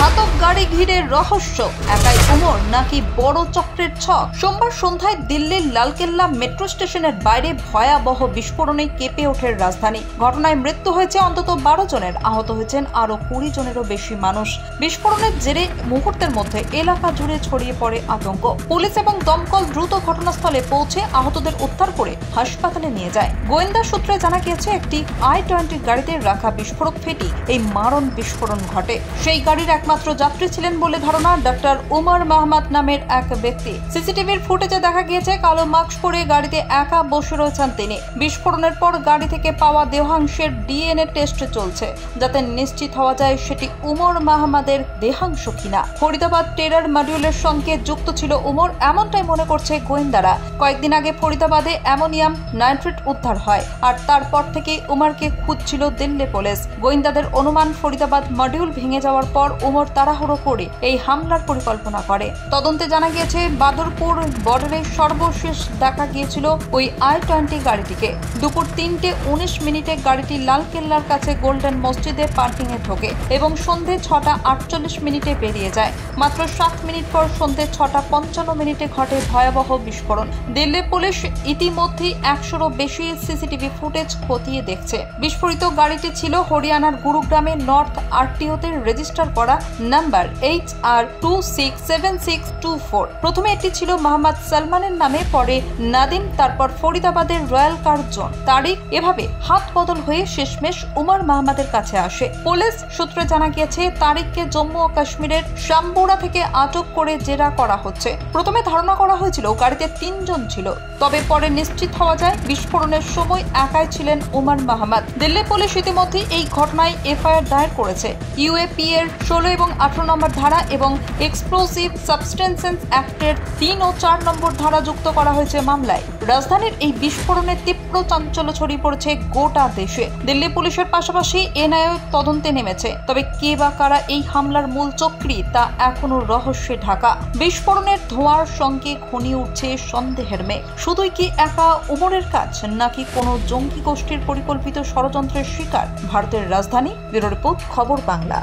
ঘাতক গাড়ি ঘিরে রহস্য, একাই উমর নাকি বড় চক্রের ছক। সোমবার সন্ধ্যায় দিল্লির লালকেল্লা মেট্রো স্টেশনের বাইরে ভয়াবহ বিস্ফোরণে কেঁপে ওঠে রাজধানী। ঘটনায় মৃত্যু হয়েছে অন্তত 12 জনের, আহত হয়েছেন আরো 20 জনেরও বেশি মানুষ। বিস্ফোরণের জেরে মুহূর্তের মধ্যে এলাকা জুড়ে ছড়িয়ে পড়ে আতঙ্ক। পুলিশ এবং দমকল দ্রুত ঘটনাস্থলে পৌঁছে আহতদের উদ্ধার করে হাসপাতালে নিয়ে যায়। গোয়েন্দা সূত্রে জানা গিয়েছে, একটি i-20 গাড়িতে রাখা বিস্ফোরক ফেটি এই মারণ বিস্ফোরণ ঘটে। সেই গাড়ির একমাত্র যাত্রী ছিলেন বলে ধারণা ডক্টর উমর মাহমুদ নামের এক ব্যক্তি। সিসিটিভির ফুটেজে দেখা গিয়েছে, কালো মাস্ক পরে গাড়িতে একা বসে রয়েছেন তিনি। বিস্ফোরণের পর গাড়ি থেকে পাওয়া দেহাংশের ডিএনএ টেস্ট চলছে, যাতে নিশ্চিত হওয়া যায় সেটি উমর মাহমুদের দেহাংশ কিনা। ফরিদাবাদ টেরর মডিউলের সঙ্গে যুক্ত ছিল উমর, এমনটাই মনে করছে গোয়েন্দারা। কয়েকদিন আগে ফরিদাবাদে অ্যামোনিয়াম নাইট্রেট উদ্ধার হয়, আর তারপর থেকেই উমরকে খুঁজছিল দিল্লি পুলিশ। গোয়েন্দাদের অনুমান, ফরিদাবাদ মডিউল ভেঙে যাওয়ার পর উমর তাড়াহুড়ো করে এই হামলার পরিকল্পনা করে। তদন্তে জানা গিয়েছে, বাদরপুর বর্ডারে সর্বশেষ দেখা গিয়েছিল ওই i-20 গাড়িটিকে। দুপুর 3:19 গাড়িটি লালকেল্লার কাছে গোল্ডেন মসজিদে পার্কিং এ ঢোকে এবং সন্ধে 6:48 বেরিয়ে যায়। মাত্র 7 মিনিট পর সন্ধে 6:55 ঘটে ভয়াবহ বিস্ফোরণ। দিল্লি পুলিশ ইতিমধ্যেই 100-রও বেশি সিসিটিভি ফুটেজ খতিয়ে দেখছে। বিস্ফোরিত গাড়িটি ছিল হরিয়ানার গুরুগ্রামে নর্থ আরটিওতে রেজিস্টার করা নাম্বার HR267624। প্রথমে এটি ছিল মোহাম্মদ সালমানের নামে, পরে নাদিম, তারপর ফরিদাবাদের রয়্যাল কার জোন তারিখ, এভাবে হাত বদল হয়ে শেষমেশ উমর মাহমুদের কাছে আসে। পুলিশ সূত্রে জানা গিয়েছে, তারিখকে জম্মু ও কাশ্মীরের শামবুরা থেকে আটক করে জেরা করা হচ্ছে। প্রথমে ধারণা করা হয়েছিল গাড়িতে 3 জন ছিল, তবে পরে নিশ্চিত হওয়া যায় বিস্ফোরণের সময় একাই ছিলেন উমর মাহমুদ। দিল্লি পুলিশ ইতিমধ্যে এই ঘটনায় এফআইআর দায়ের করেছে। ইউএপি এর 16 এবং 18 নম্বর ধারা এবং এক্সপ্লোসিভ সাবস্টেন্সেস অ্যাক্টের 3 ও 4 নম্বর ধারা যুক্ত করা হয়েছে মামলায়। রাজধানীর এই বিস্ফোরণে তীব্র চাঞ্চল্য ছড়িয়ে পড়েছে গোটা দেশে। দিল্লি পুলিশের পাশাপাশি এনআইএ তদন্তে নেমেছে, তবে কে বা কারা এই হামলার মূল চক্রী তা এখনো রহস্যে ঢাকা। বিস্ফোরণের ধোঁয়ার সঙ্গে ঘনিয়ে উঠছে সন্দেহের মেঘ। শুধুই কি একা উমরের কাজ, নাকি কোনো জঙ্গি গোষ্ঠীর পরিকল্পিত ষড়যন্ত্রের শিকার ভারতের রাজধানী? ব্যুরো রিপোর্ট, খবর বাংলা।